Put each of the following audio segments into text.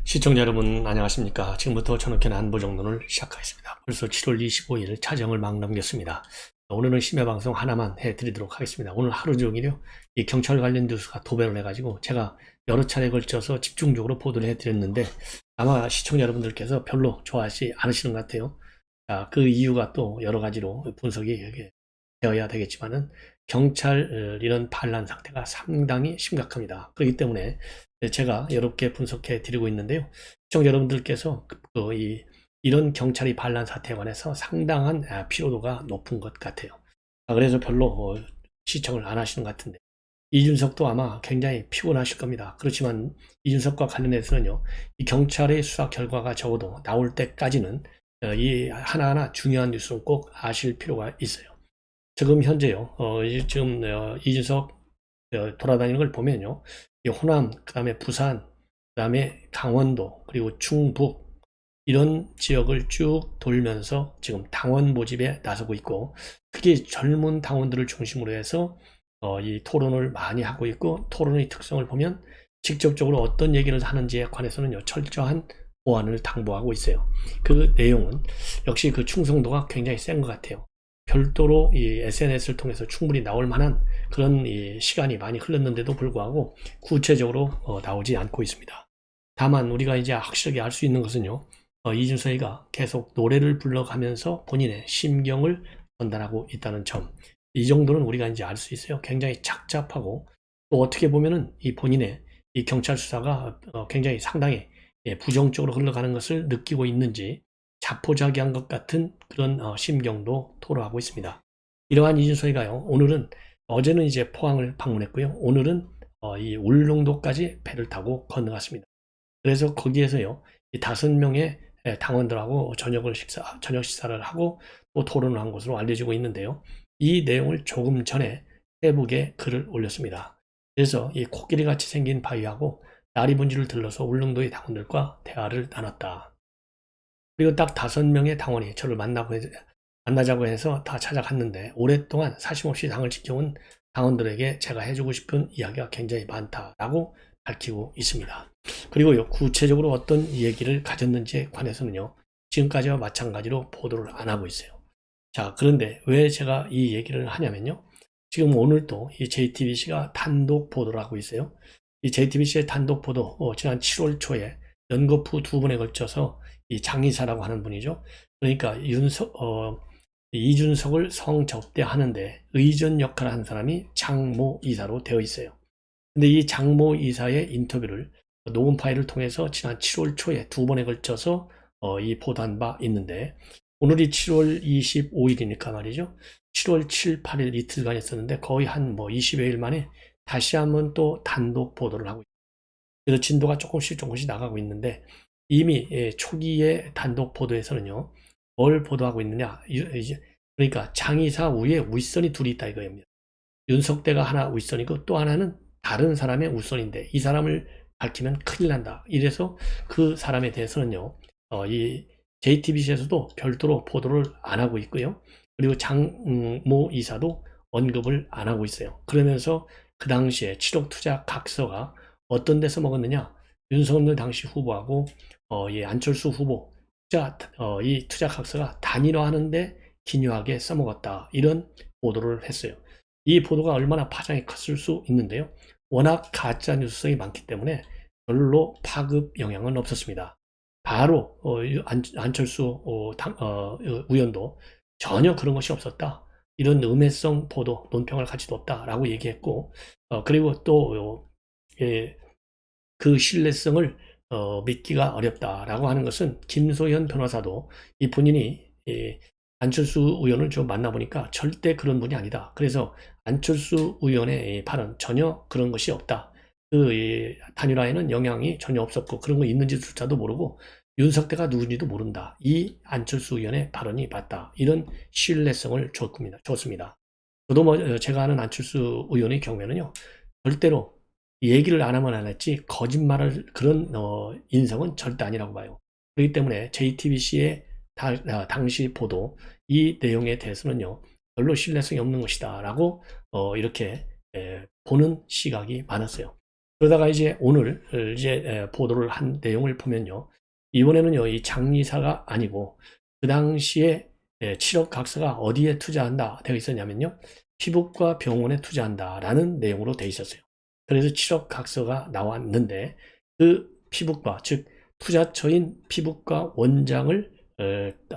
시청자 여러분 안녕하십니까. 지금부터 전학견 안보정론을 시작하겠습니다. 벌써 7월 25일 차정을 막 넘겼습니다. 오늘은 심야방송 하나만 해드리도록 하겠습니다. 오늘 하루 종일요 이 경찰 관련 뉴스가 도배를 해가지고 제가 여러 차례에 걸쳐서 집중적으로 보도를 해드렸는데 아마 시청자 여러분들께서 별로 좋아하지 않으시는 것 같아요. 자, 그 이유가 또 여러 가지로 분석이 되어야 되겠지만은 경찰 이런 반란 상태가 상당히 심각합니다. 그렇기 때문에 제가 여러분께 분석해 드리고 있는데요. 시청자 여러분들께서 이런 경찰이 반란 사태에 관해서 상당한 피로도가 높은 것 같아요. 그래서 별로 시청을 안 하시는 것 같은데 이준석도 아마 굉장히 피곤하실 겁니다. 그렇지만 이준석과 관련해서는요, 이 경찰의 수사 결과가 적어도 나올 때까지는 이 하나하나 중요한 뉴스는 꼭 아실 필요가 있어요. 지금 현재요, 지금 이준석 돌아다니는 걸 보면요, 이 호남, 그 다음에 부산, 그 다음에 강원도, 그리고 충북 이런 지역을 쭉 돌면서 지금 당원 모집에 나서고 있고, 특히 젊은 당원들을 중심으로 해서 이 토론을 많이 하고 있고, 토론의 특성을 보면 직접적으로 어떤 얘기를 하는지에 관해서는요, 철저한 보안을 당부하고 있어요. 그 내용은 역시 그 충성도가 굉장히 센 것 같아요. 별도로 이 SNS를 통해서 충분히 나올 만한 그런 이 시간이 많이 흘렀는데도 불구하고 구체적으로 나오지 않고 있습니다. 다만 우리가 이제 확실하게 알 수 있는 것은요, 이준석이가 계속 노래를 불러가면서 본인의 심경을 전달하고 있다는 점, 이 정도는 우리가 이제 알 수 있어요. 굉장히 착잡하고 또 어떻게 보면은 이 본인의 이 경찰 수사가 굉장히 상당히 부정적으로 흘러가는 것을 느끼고 있는지 자포자기한 것 같은 그런 심경도 토로하고 있습니다. 이러한 이준석이가요, 오늘은 어제는 이제 포항을 방문했고요, 오늘은 이 울릉도까지 배를 타고 건너갔습니다. 그래서 거기에서요, 이 5명의 당원들하고 저녁 식사를 하고 또 토론을 한 것으로 알려지고 있는데요. 이 내용을 조금 전에 페이북에 글을 올렸습니다. 그래서 이 코끼리 같이 생긴 바위하고 나리분지를 들러서 울릉도의 당원들과 대화를 나눴다. 그리고 딱 5명의 당원이 저를 만나자고 해서 다 찾아갔는데 오랫동안 사심없이 당을 지켜온 당원들에게 제가 해주고 싶은 이야기가 굉장히 많다라고 밝히고 있습니다. 그리고요, 구체적으로 어떤 얘기를 가졌는지에 관해서는요, 지금까지와 마찬가지로 보도를 안 하고 있어요. 자, 그런데 왜 제가 이 얘기를 하냐면요, 지금 오늘도 이 JTBC가 단독 보도를 하고 있어요. 이 JTBC의 단독 보도, 지난 7월 초에 연거푸 2번에 걸쳐서 이 장이사라고 하는 분이죠. 그러니까 이준석을 성접대하는데 의전 역할을 한 사람이 장모 이사로 되어 있어요. 근데 이 장모 이사의 인터뷰를 녹음 파일을 통해서 지난 7월 초에 2번에 걸쳐서 이 보도한 바 있는데, 오늘이 7월 25일이니까 말이죠. 7월 7, 8일 이틀간 있었는데 거의 한 20여일 만에 다시 한번 또 단독 보도를 하고 있어요. 그래서 진도가 조금씩 나가고 있는데, 이미 초기의 단독 보도에서는요, 뭘 보도하고 있느냐, 그러니까 장이사 위에 윗선이 둘이 있다 이거입니다. 윤석대가 하나 윗선이고 또 하나는 다른 사람의 윗선인데 이 사람을 밝히면 큰일 난다. 이래서 그 사람에 대해서는요, 이 JTBC에서도 별도로 보도를 안 하고 있고요. 그리고 장모 이사도 언급을 안 하고 있어요. 그러면서 그 당시에 7억 투자 각서가 어떤 데서 먹었느냐? 윤석열 당시 후보하고 안철수 후보 이 투자 각서가 단일화하는데 기묘하게 써먹었다. 이런 보도를 했어요. 이 보도가 얼마나 파장이 컸을 수 있는데요. 워낙 가짜 뉴스성이 많기 때문에 별로 파급 영향은 없었습니다. 바로 안철수 의원도 전혀 그런 것이 없었다. 이런 음해성 보도, 논평을 가지도 없다라고 얘기했고, 그리고 또 그 신뢰성을 믿기가 어렵다라고 하는 것은 김소연 변호사도 이 본인이 안철수 의원을 좀 만나보니까 절대 그런 분이 아니다. 그래서 안철수 의원의 발언 전혀 그런 것이 없다. 그 단일화에는 영향이 전혀 없었고 그런 거 있는지조차도 모르고 윤석대가 누군지도 모른다. 이 안철수 의원의 발언이 맞다. 이런 신뢰성을 줬습니다. 저도 제가 아는 안철수 의원의 경우에는요, 절대로 얘기를 안 하면 안 했지 거짓말을 그런 인성은 절대 아니라고 봐요. 그렇기 때문에 JTBC의 당시 보도 이 내용에 대해서는요, 별로 신뢰성이 없는 것이다 라고 이렇게 보는 시각이 많았어요. 그러다가 이제 오늘 이제 보도를 한 내용을 보면요. 이번에는요, 이 장리사가 아니고 그 당시에 7억 각서가 어디에 투자한다 되어 있었냐면요. 피부과 병원에 투자한다라는 내용으로 되어 있었어요. 그래서 7억 각서가 나왔는데 그 피부과, 즉 투자처인 피부과 원장을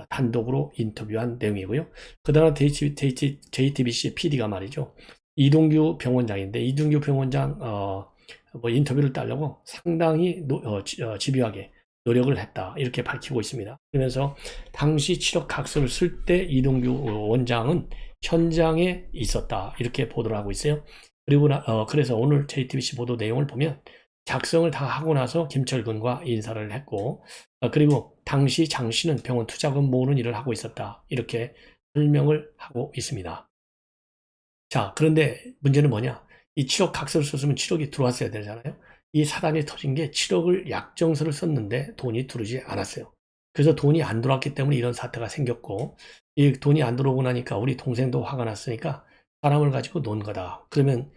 단독으로 인터뷰한 내용이고요. 그 다음 JTBC PD가 말이죠. 이동규 병원장인데 이동규 병원장 뭐 인터뷰를 따려고 상당히 집요하게 노력을 했다 이렇게 밝히고 있습니다. 그러면서 당시 7억 각서를 쓸 때 이동규 원장은 현장에 있었다 이렇게 보도를 하고 있어요. 그리고 그래서 오늘 JTBC 보도 내용을 보면 작성을 다 하고 나서 김철근과 인사를 했고 그리고 당시 장 씨는 병원 투자금 모으는 일을 하고 있었다 이렇게 설명을 하고 있습니다. 자, 그런데 문제는 뭐냐? 이 7억 각서를 썼으면 7억이 들어왔어야 되잖아요. 이 사단이 터진 게 7억을 약정서를 썼는데 돈이 들어오지 않았어요. 그래서 돈이 안 들어왔기 때문에 이런 사태가 생겼고 이 돈이 안 들어오고 나니까 우리 동생도 화가 났으니까 사람을 가지고 논 거다. 그러면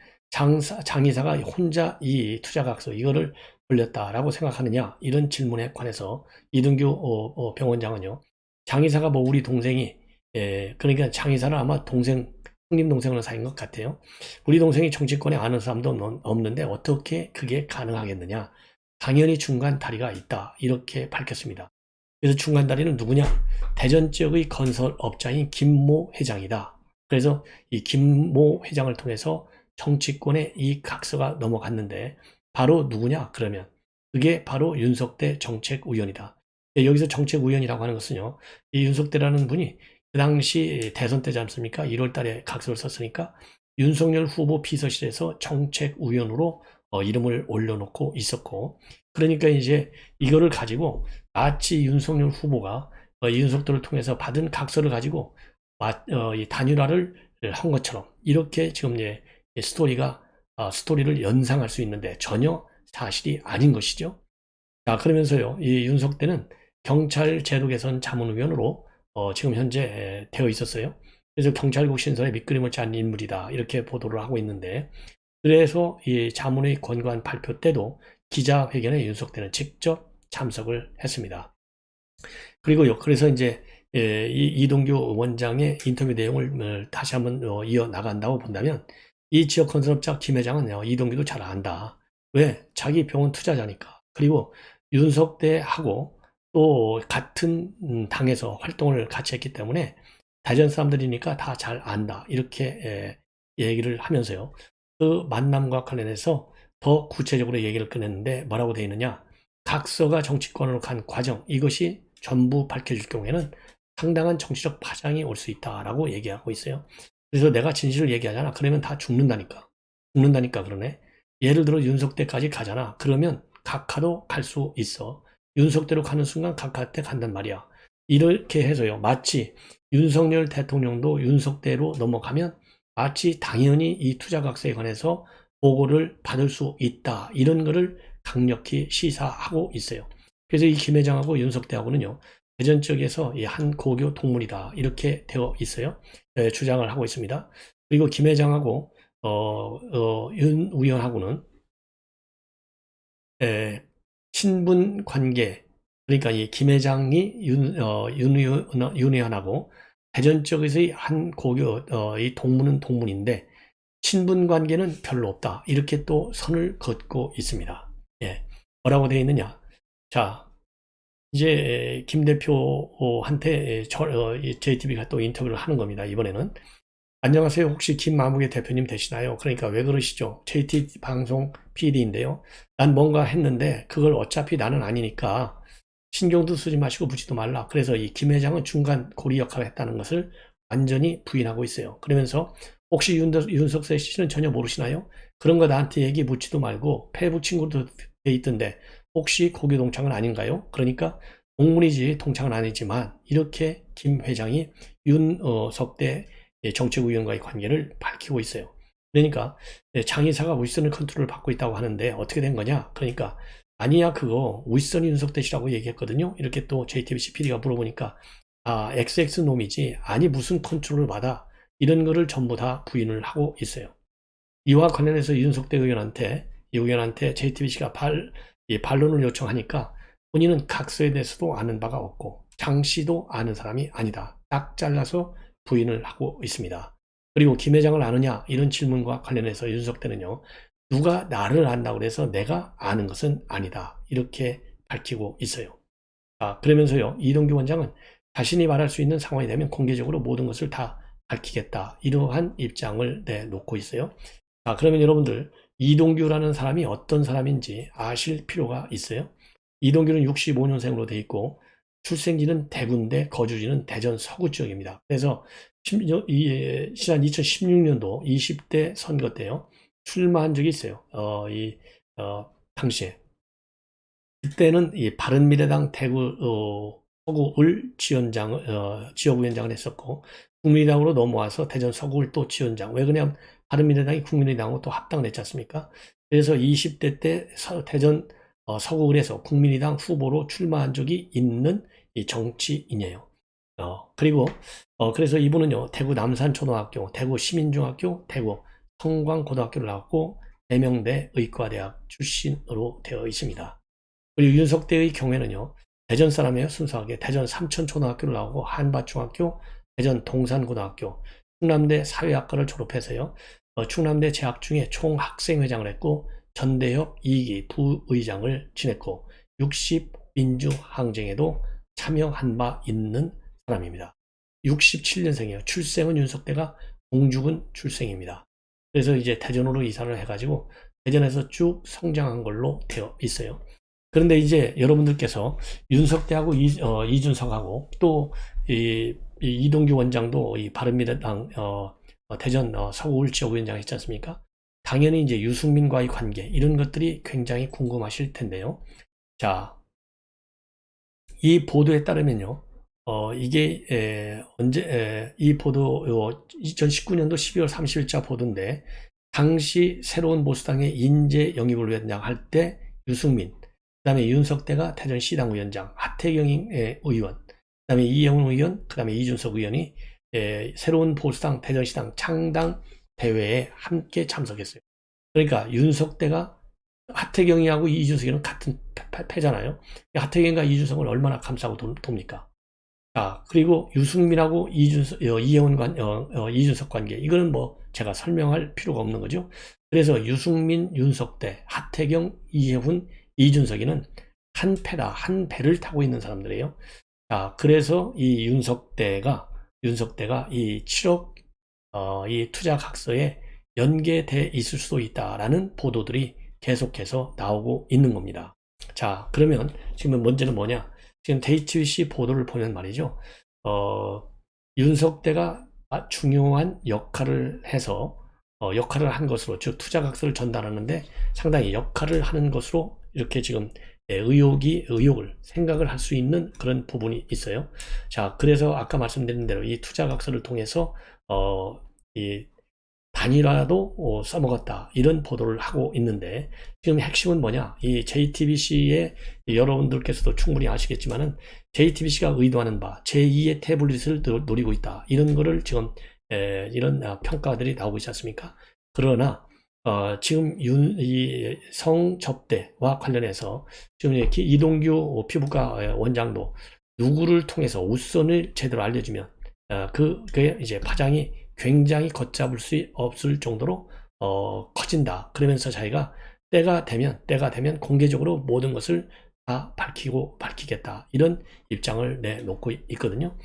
장이사가 혼자 이 투자각서 이거를 벌렸다라고 생각하느냐 이런 질문에 관해서 이동규 병원장은요. 장이사가 뭐 우리 동생이 그러니까 장이사는 아마 형님 동생으로 사귄 것 같아요. 우리 동생이 정치권에 아는 사람도 없는데 어떻게 그게 가능하겠느냐. 당연히 중간 다리가 있다 이렇게 밝혔습니다. 그래서 중간 다리는 누구냐? 대전 지역의 건설업자인 김모 회장이다. 그래서 이 김모 회장을 통해서 정치권에 이 각서가 넘어갔는데 바로 누구냐? 그러면 그게 바로 윤석대 정책위원이다. 여기서 정책위원이라고 하는 것은요. 이 윤석대라는 분이 그 당시 대선 때지 않습니까? 1월 달에 각서를 썼으니까 윤석열 후보 비서실에서 정책위원으로 이름을 올려놓고 있었고 그러니까 이제 이거를 가지고 마치 윤석열 후보가 윤석도를 통해서 받은 각서를 가지고 이 단일화를 한 것처럼 이렇게 지금 스토리를 연상할 수 있는데 전혀 사실이 아닌 것이죠. 자, 그러면서요, 이 윤석대는 경찰 제도 개선 자문위원으로 지금 현재 되어 있었어요. 그래서 경찰국 신설에 밑그림을 짠 인물이다 이렇게 보도를 하고 있는데 그래서 이 자문의 권고안 발표 때도 기자회견에 윤석대는 직접 참석을 했습니다. 그리고요, 그래서 이제 이 이동규 원장의 인터뷰 내용을 다시 한번 이어 나간다고 본다면 이 지역 건설업자 김 회장은 이동규도 잘 안다. 왜? 자기 병원 투자자니까. 그리고 윤석대하고 또 같은 당에서 활동을 같이 했기 때문에 대전 사람들이니까 다 잘 안다. 이렇게 얘기를 하면서요. 그 만남과 관련해서 더 구체적으로 얘기를 꺼냈는데 뭐라고 되어 있느냐. 각서가 정치권으로 간 과정 이것이 전부 밝혀질 경우에는 상당한 정치적 파장이 올 수 있다라고 얘기하고 있어요. 그래서 내가 진실을 얘기하잖아. 그러면 다 죽는다니까. 죽는다니까 그러네. 예를 들어 윤석대까지 가잖아. 그러면 각하도 갈 수 있어. 윤석대로 가는 순간 각하 때 간단 말이야. 이렇게 해서요. 마치 윤석열 대통령도 윤석대로 넘어가면 마치 당연히 이 투자각서에 관해서 보고를 받을 수 있다. 이런 거를 강력히 시사하고 있어요. 그래서 이 김 회장하고 윤석대하고는요. 대전 쪽에서 한 고교 동문이다. 이렇게 되어 있어요. 주장을 하고 있습니다. 그리고 김 회장하고 윤 의원하고는 친분 관계 그러니까 이 김 회장이 윤 의원하고 대전 쪽에서의 한 고교 이 동문은 동문인데 친분 관계는 별로 없다. 이렇게 또 선을 긋고 있습니다. 예. 뭐라고 되어 있느냐? 자, 이제 김 대표한테 JTB가 또 인터뷰를 하는 겁니다. 이번에는 안녕하세요. 혹시 김마무개 대표님 되시나요? 그러니까 왜 그러시죠? JT 방송 PD인데요. 난 뭔가 했는데 그걸 어차피 나는 아니니까 신경도 쓰지 마시고 묻지도 말라. 그래서 이 김 회장은 중간 고리 역할을 했다는 것을 완전히 부인하고 있어요. 그러면서 혹시 윤석세 씨는 전혀 모르시나요? 그런 거 나한테 얘기 묻지도 말고 페이북 친구도 돼 있던데 혹시 고교 동창은 아닌가요? 그러니까 동문이지 동창은 아니지만 이렇게 김 회장이 윤석대 정책위원과의 관계를 밝히고 있어요. 그러니까 장의사가 윗선을 컨트롤을 받고 있다고 하는데 어떻게 된 거냐? 그러니까 아니야 그거 윗선이 윤석대시라고 얘기했거든요. 이렇게 또 JTBC PD가 물어보니까 XX 놈이지 아니 무슨 컨트롤을 받아 이런 거를 전부 다 부인을 하고 있어요. 이와 관련해서 윤석대 의원한테 이 의원한테 JTBC가 이 반론을 요청하니까 본인은 각서에 대해서도 아는 바가 없고 장 씨도 아는 사람이 아니다. 딱 잘라서 부인을 하고 있습니다. 그리고 김 회장을 아느냐 이런 질문과 관련해서 윤석대는요. 누가 나를 안다고 해서 내가 아는 것은 아니다. 이렇게 밝히고 있어요. 그러면서요. 이동규 원장은 자신이 말할 수 있는 상황이 되면 공개적으로 모든 것을 다 밝히겠다. 이러한 입장을 내놓고 있어요. 그러면 여러분들 이동규라는 사람이 어떤 사람인지 아실 필요가 있어요. 이동규는 65년생으로 돼 있고 출생지는 대구인데 거주지는 대전 서구 지역입니다. 그래서 지난 2016년도 20대 선거 때요. 출마한 적이 있어요. 당시에. 그때는 이 바른미래당 대구 서구을 지역위원장을 했었고 국민의당으로 넘어와서 대전 서구을 또 지원장. 왜 그러냐면 바른미래당이 국민의당하고 또 합당을 했지 않습니까? 그래서 20대 때 대전 서구을에서 국민의당 후보로 출마한 적이 있는 이 정치인이에요. 그래서 이분은요, 대구 남산초등학교, 대구 시민중학교, 대구 성광고등학교를 나왔고, 대명대 의과대학 출신으로 되어 있습니다. 그리고 윤석대의 경우에는요, 대전 사람이에요, 순수하게. 대전 삼천초등학교를 나오고, 한밭중학교, 대전 동산고등학교, 충남대 사회학과를 졸업해서요, 충남대 재학 중에 총학생회장을 했고, 전대협 2기 부의장을 지냈고, 60 민주항쟁에도 참여한 바 있는 사람입니다. 67년생이에요. 출생은 윤석대가 공주군 출생입니다. 그래서 이제 대전으로 이사를 해가지고 대전에서 쭉 성장한 걸로 되어 있어요. 그런데 이제 여러분들께서 윤석대하고 이준석하고 또 이동규 원장도 이 바른미래당 대전 서울 지역위원장 했지 않습니까? 당연히 이제 유승민과의 관계 이런 것들이 굉장히 궁금하실 텐데요. 자, 이 보도에 따르면요. 이 보도 2019년도 12월 30일자 보도인데 당시 새로운 보수당의 인재 영입을 위원장 때 유승민, 그 다음에 윤석대가 대전시당 위원장, 하태경 의원, 그 다음에 이영훈 의원, 그 다음에 이준석 의원이 새로운 보수당 대전시당 창당 대회에 함께 참석했어요. 그러니까 윤석대가 하태경이하고 이준석이는 같은 패잖아요. 하태경과 이준석을 얼마나 감싸고 돕니까? 그리고 유승민하고 이준석 관계. 이거는 뭐 제가 설명할 필요가 없는 거죠. 그래서 유승민, 윤석대, 하태경, 이혜훈, 이준석이는 한 패다. 한 배를 타고 있는 사람들이에요. 그래서 이 윤석대가 이 7억 이 투자 각서에 연계돼 있을 수도 있다라는 보도들이 계속해서 나오고 있는 겁니다. 자, 그러면 지금 문제는 뭐냐? 지금 JTBC 보도를 보면 말이죠. 윤석대가 중요한 역할을 해서 역할을 한 것으로, 즉 투자각서를 전달하는데 상당히 역할을 하는 것으로 이렇게 지금 의혹을 생각을 할 수 있는 그런 부분이 있어요. 자, 그래서 아까 말씀드린 대로 이 투자각서를 통해서 이 단일화도 써먹었다 이런 보도를 하고 있는데 지금 핵심은 뭐냐? 이 JTBC의 여러분들께서도 충분히 아시겠지만은 JTBC가 의도하는 바 제2의 태블릿을 노리고 있다 이런 거를 지금 이런 평가들이 나오고 있지 않습니까? 그러나 지금 이 성접대와 관련해서 지금 이렇게 이동규 피부과 원장도 누구를 통해서 웃선을 제대로 알려주면 그게 이제 파장이 굉장히 걷잡을 수 없을 정도로 커진다. 그러면서 자기가 때가 되면 공개적으로 모든 것을 다 밝히겠다. 이런 입장을 내놓고 있거든요.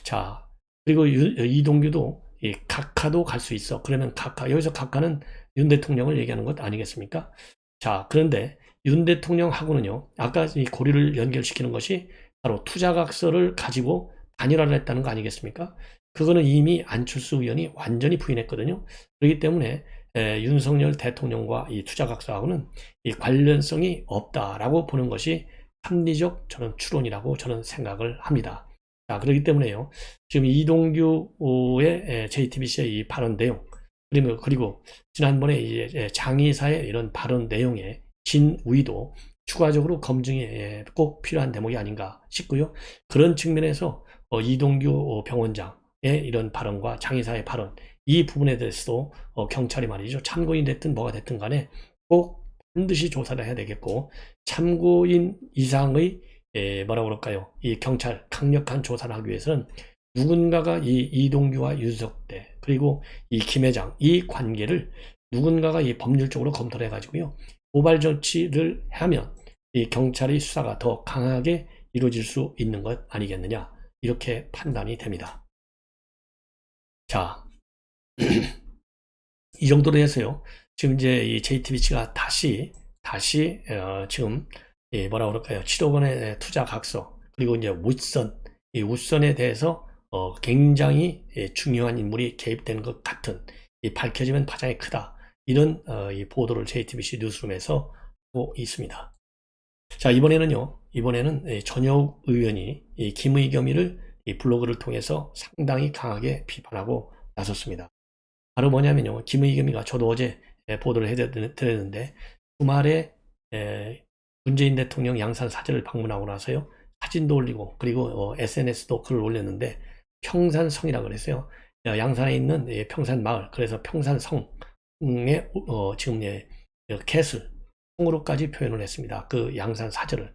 자, 그리고 이동규도 이 각하도 갈 수 있어. 그러면 여기서 각하는 윤 대통령을 얘기하는 것 아니겠습니까? 자, 그런데 윤 대통령하고는요, 아까 이 고리를 연결시키는 것이 바로 투자각서를 가지고 단일화를 했다는 거 아니겠습니까? 그거는 이미 안철수 의원이 완전히 부인했거든요. 그렇기 때문에 윤석열 대통령과 이 투자각서하고는 이 관련성이 없다라고 보는 것이 합리적 저는 추론이라고 저는 생각을 합니다. 자, 그렇기 때문에요. 지금 이동규의 JTBC의 이 발언 내용, 그리고 지난번에 이제 장의사의 이런 발언 내용의 진위도 추가적으로 검증이 꼭 필요한 대목이 아닌가 싶고요. 그런 측면에서 이동규 병원장의 이런 발언과 장의사의 발언, 이 부분에 대해서도 경찰이 말이죠. 참고인 됐든 뭐가 됐든 간에 꼭 반드시 조사를 해야 되겠고, 참고인 이상의 뭐라 그럴까요? 이 경찰 강력한 조사를 하기 위해서는 누군가가 이 이동규와 윤석대 그리고 이 김 회장 이 관계를 누군가가 이 법률적으로 검토를 해가지고요 고발 조치를 하면 이 경찰의 수사가 더 강하게 이루어질 수 있는 것 아니겠느냐 이렇게 판단이 됩니다. 자, 이 정도로 해서요. 지금 이제 이 JTBC가 다시 지금 뭐라 그럴까요? 7억 원의 투자 각서 그리고 이제 이 웃선에 대해서 굉장히 중요한 인물이 개입된 것 같은 밝혀지면 파장이 크다 이런 이 보도를 JTBC 뉴스룸에서 하고 있습니다. 자, 이번에는 전효욱 의원이 이 김의겸이를 이 블로그를 통해서 상당히 강하게 비판하고 나섰습니다. 바로 뭐냐면요. 김의겸이가 저도 어제 보도를 해드렸는데 주말에 문재인 대통령 양산 사저를 방문하고 나서요. 사진도 올리고 그리고 SNS도 글을 올렸는데 평산성이라고 그랬어요. 양산에 있는 평산 마을 그래서 평산성의 지금 개수 성으로까지 표현을 했습니다. 그 양산 사저를.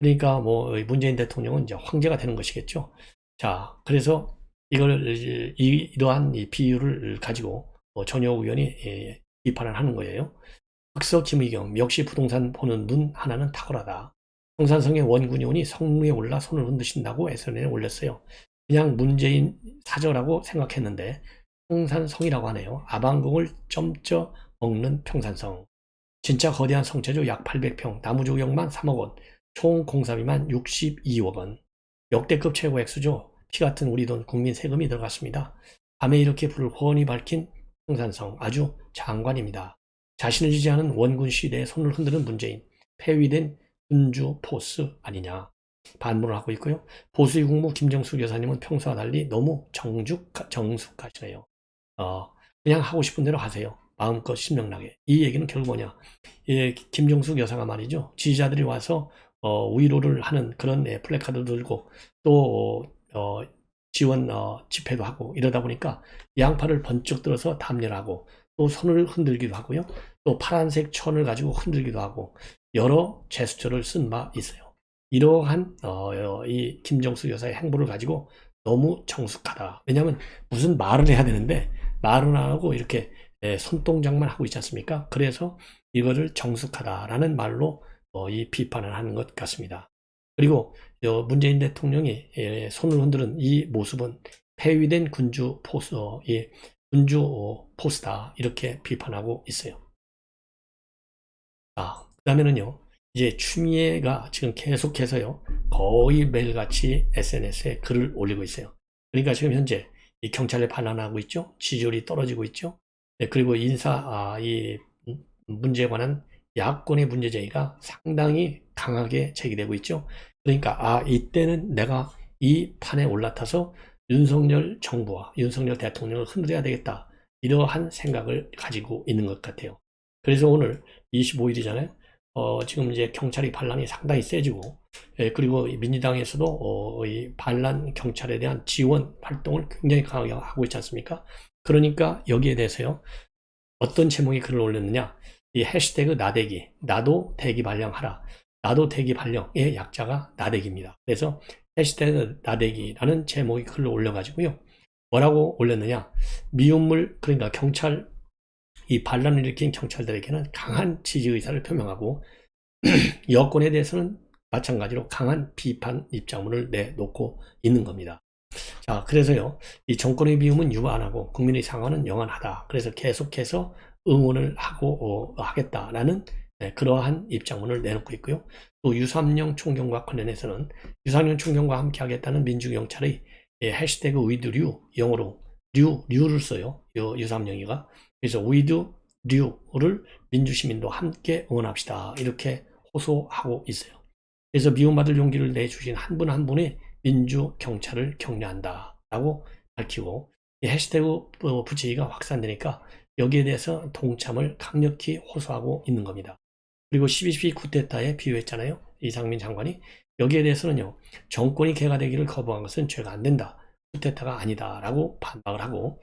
그러니까 뭐 문재인 대통령은 이제 황제가 되는 것이겠죠. 자, 그래서 이러한 이 비유를 가지고 전효욱 의원이 비판을 하는 거예요. 흑서 김의겸 역시 부동산 보는 눈 하나는 탁월하다. 평산성의 원군의원이 성루에 올라 손을 흔드신다고 SNS에 올렸어요. 그냥 문재인 사저라고 생각했는데 평산성이라고 하네요. 아방궁을 점쪄 먹는 평산성. 진짜 거대한 성체죠. 약 800평, 나무조경만 3억 원, 총 공사비만 62억 원. 역대급 최고 액수죠. 피 같은 우리 돈 국민 세금이 들어갔습니다. 밤에 이렇게 불을 훤히 밝힌 평산성 아주 장관입니다. 자신을 지지하는 원군 시대에 손을 흔드는 문재인, 폐위된 군주 포스 아니냐 반문을 하고 있고요. 보수의 국무 김정숙 여사님은 평소와 달리 너무 정숙하시네요. 그냥 하고 싶은 대로 하세요. 마음껏 신명나게. 이 얘기는 결국 뭐냐? 김정숙 여사가 말이죠. 지지자들이 와서 위로를 하는 그런 플래카드 들고 또 지원 집회도 하고 이러다 보니까 양팔을 번쩍 들어서 담례하고 또 손을 흔들기도 하고요. 또 파란색 천을 가지고 흔들기도 하고 여러 제스처를 쓴 바 있어요. 이러한 이 김정숙 여사의 행보를 가지고 너무 정숙하다. 왜냐하면 무슨 말을 해야 되는데 말은 안 하고 이렇게 손동작만 하고 있지 않습니까? 그래서 이거를 정숙하다라는 말로 이 비판을 하는 것 같습니다. 그리고 문재인 대통령이 손을 흔드는 이 모습은 폐위된 군주 포스다 이렇게 비판하고 있어요. 그 다음에는요 이제 추미애가 지금 계속해서요 거의 매일같이 SNS에 글을 올리고 있어요. 그러니까 지금 현재 이 경찰에 반란하고 있죠. 지지율이 떨어지고 있죠. 그리고 이 문제에 관한 야권의 문제 제기가 상당히 강하게 제기되고 있죠. 그러니까 이때는 내가 이 판에 올라타서 윤석열 정부와 윤석열 대통령을 흔들어야 되겠다. 이러한 생각을 가지고 있는 것 같아요. 그래서 오늘 25일이잖아요. 지금 이제 경찰이 반란이 상당히 세지고, 그리고 민주당에서도 이 반란 경찰에 대한 지원 활동을 굉장히 강하게 하고 있지 않습니까? 그러니까 여기에 대해서요, 어떤 제목의 글을 올렸느냐? 이 해시태그 나대기, 나도 대기 발령하라. 나도 대기 발령의 약자가 나대기입니다. 그래서 해시태그 나대기라는 제목의 글을 올려가지고요. 뭐라고 올렸느냐? 미움물, 그러니까 경찰, 이 반란을 일으킨 경찰들에게는 강한 지지 의사를 표명하고 여권에 대해서는 마찬가지로 강한 비판 입장문을 내놓고 있는 겁니다. 자, 그래서요, 이 정권의 미움은 유화 안 하고 국민의 상황은 영원하다. 그래서 계속해서 응원을 하고 하겠다라는 그러한 입장문을 내놓고 있고요. 또 유삼령 총경과 관련해서는 유삼령 총경과 함께 하겠다는 민주경찰의 해시태그 위드류 영어로 류를 써요. 유삼령이가. 그래서 위드 류를 민주시민도 함께 응원합시다. 이렇게 호소하고 있어요. 그래서 미움받을 용기를 내주신 한 분 한 분의 민주경찰을 격려한다 라고 밝히고 이 해시태그 붙이기가 확산되니까 여기에 대해서 동참을 강력히 호소하고 있는 겁니다. 그리고 12.12 쿠데타에 비유했잖아요. 이상민 장관이. 여기에 대해서는요. 정권이 개가되기를 거부한 것은 죄가 안 된다. 쿠데타가 아니다 라고 반박을 하고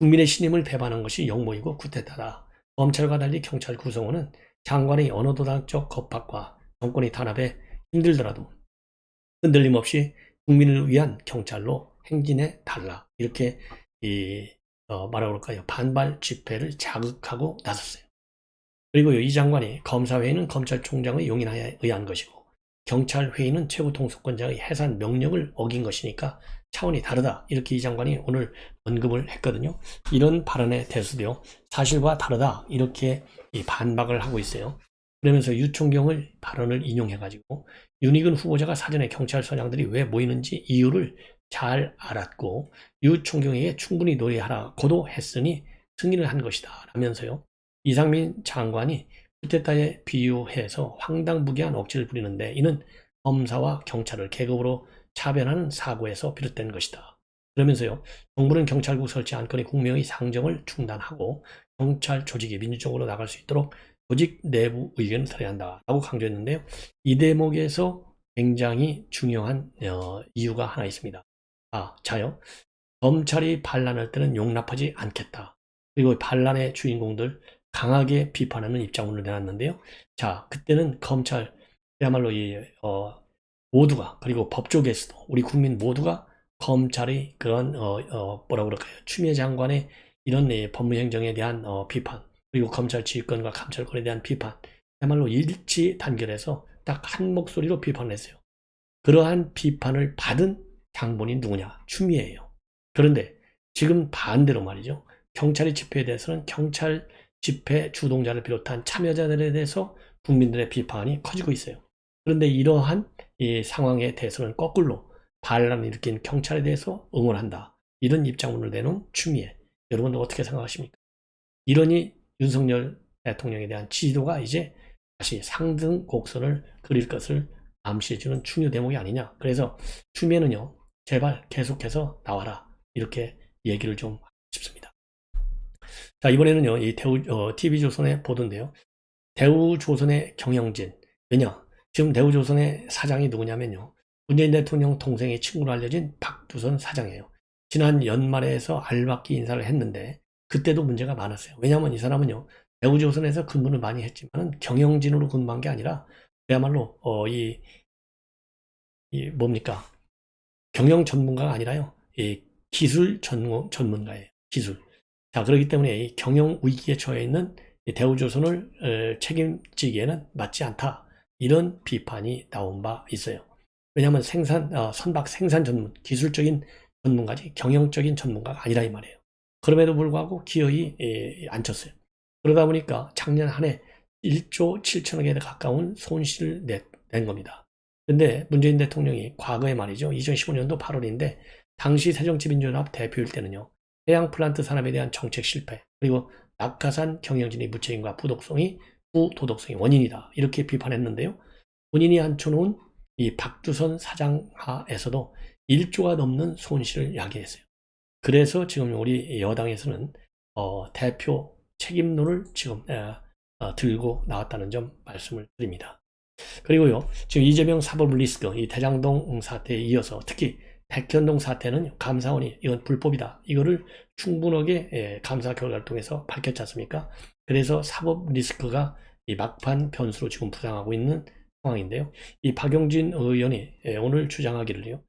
국민의 신임을 배반한 것이 역모이고 쿠데타다. 검찰과 달리 경찰 구성원은 장관의 언어도당적 겁박과 정권의 탄압에 힘들더라도 흔들림 없이 국민을 위한 경찰로 행진해 달라. 이렇게 뭐라 그럴까요? 반발 집회를 자극하고 나섰어요. 그리고요, 이 장관이 검사회의는 검찰총장의 용인하에 의한 것이고 경찰회의는 최고 통수권자의 해산 명령을 어긴 것이니까 차원이 다르다. 이렇게 이 장관이 오늘 언급을 했거든요. 이런 발언에 대해서도요, 사실과 다르다. 이렇게 반박을 하고 있어요. 그러면서 유총경을 발언을 인용해가지고 윤희근 후보자가 사전에 경찰서장들이 왜 모이는지 이유를 잘 알았고 유총경에게 충분히 논의하라고도 했으니 승인을 한 것이다 라면서요, 이상민 장관이 쿠데타에 비유해서 황당무계한 억지를 부리는데 이는 검사와 경찰을 계급으로 차별하는 사고에서 비롯된 것이다. 그러면서요, 정부는 경찰국 설치 안건의 국명의 상정을 중단하고 경찰 조직이 민주적으로 나갈 수 있도록 조직 내부 의견을 들어야 한다라고 강조했는데요. 이 대목에서 굉장히 중요한 이유가 하나 있습니다. 자요. 검찰이 반란할 때는 용납하지 않겠다. 그리고 반란의 주인공들 강하게 비판하는 입장문을 내놨는데요. 자, 그때는 검찰, 그야말로 모두가, 그리고 법조계에서도 우리 국민 모두가 검찰의 그런 뭐라 그럴까요? 추미애 장관의 이런 법무행정에 대한 비판, 그리고 검찰 지휘권과 감찰권에 대한 비판, 그야말로 일치 단결해서 딱 한 목소리로 비판을 했어요. 그러한 비판을 받은 장본인 누구냐? 추미애예요. 그런데 지금 반대로 말이죠. 경찰의 집회에 대해서는 경찰 집회 주동자를 비롯한 참여자들에 대해서 국민들의 비판이 커지고 있어요. 그런데 이러한 이 상황에 대해서는 거꾸로 반란을 일으킨 경찰에 대해서 응원한다. 이런 입장문을 내놓은 추미애. 여러분들 어떻게 생각하십니까? 이러니 윤석열 대통령에 대한 지지도가 이제 다시 상승 곡선을 그릴 것을 암시해주는 중요 대목이 아니냐. 그래서 추미애는요, 제발 계속해서 나와라. 이렇게 얘기를 좀 하고 싶습니다. 자, 이번에는요, 이 TV조선의 보도인데요. 대우조선의 경영진. 왜냐? 지금 대우조선의 사장이 누구냐면요, 문재인 대통령 동생의 친구로 알려진 박두선 사장이에요. 지난 연말에서 알박기 인사를 했는데 그때도 문제가 많았어요. 왜냐하면 이 사람은요, 대우조선에서 근무를 많이 했지만 경영진으로 근무한 게 아니라 그야말로 뭡니까? 경영 전문가가 아니라요, 이 기술 전문가예요. 기술. 자, 그렇기 때문에 이 경영 위기에 처해 있는 대우조선을 책임지기에는 맞지 않다. 이런 비판이 나온 바 있어요. 왜냐하면 선박 생산 전문, 기술적인 전문가지 경영적인 전문가가 아니라 이 말이에요. 그럼에도 불구하고 기어이 안 쳤어요. 그러다 보니까 작년 한 해 1조 7천억에 가까운 손실을 낸 겁니다. 근데 문재인 대통령이 과거에 말이죠, 2015년도 8월인데 당시 새정치민주연합 대표일 때는요, 해양 플란트 산업에 대한 정책 실패, 그리고 낙하산 경영진의 무책임과 부도덕성이 원인이다. 이렇게 비판했는데요. 본인이 앉혀놓은 이 박두선 사장 하에서도 1조가 넘는 손실을 야기했어요. 그래서 지금 우리 여당에서는 대표 책임론을 지금 들고 나왔다는 점 말씀을 드립니다. 그리고요, 지금 이재명 사법 리스크, 이 대장동 사태에 이어서 특히 백현동 사태는 감사원이 이건 불법이다. 이거를 충분하게 감사 결과를 통해서 밝혔지 않습니까? 그래서 사법 리스크가 이 막판 변수로 지금 부상하고 있는 상황인데요. 이 박용진 의원이 오늘 주장하기를요,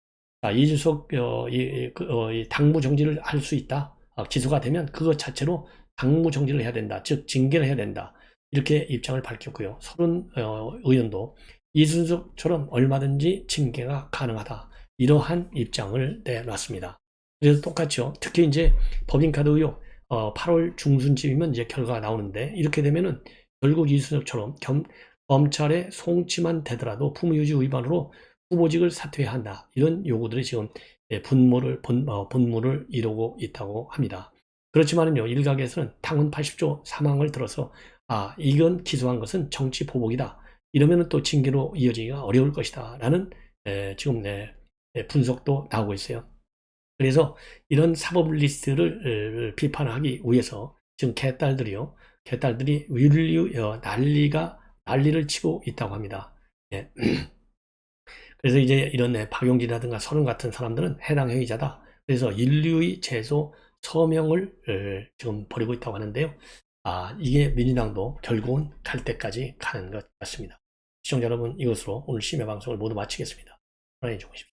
이준석 이 당무 정지를 할 수 있다. 기소가 되면 그것 자체로 당무 정지를 해야 된다. 즉 징계를 해야 된다. 이렇게 입장을 밝혔고요. 서른 의원도 이준석처럼 얼마든지 징계가 가능하다. 이러한 입장을 내놨습니다. 그래서 똑같죠. 특히 이제 법인카드 의혹 8월 중순쯤이면 이제 결과가 나오는데 이렇게 되면은 결국 이준석처럼 검찰에 송치만 되더라도 품위유지 위반으로 후보직을 사퇴해야 한다. 이런 요구들이 지금 분모를 이루고 있다고 합니다. 그렇지만은요, 일각에서는 당헌 80조 사망을 들어서 이건 기소한 것은 정치 보복이다. 이러면은 또 징계로 이어지기가 어려울 것이다. 라는 지금 분석도 나오고 있어요. 그래서 이런 사법 리스트를 비판하기 위해서 지금 개딸들이 난리를 치고 있다고 합니다. 예. 그래서 이제 이런 박용진이라든가 서른 같은 사람들은 해당 행위자다. 그래서 인류의 제소 서명을 지금 벌이고 있다고 하는데요. 이게 민주당도 결국은 갈 때까지 가는 것 같습니다. 시청자 여러분, 이것으로 오늘 심야 방송을 모두 마치겠습니다. 편안히 주무십시오.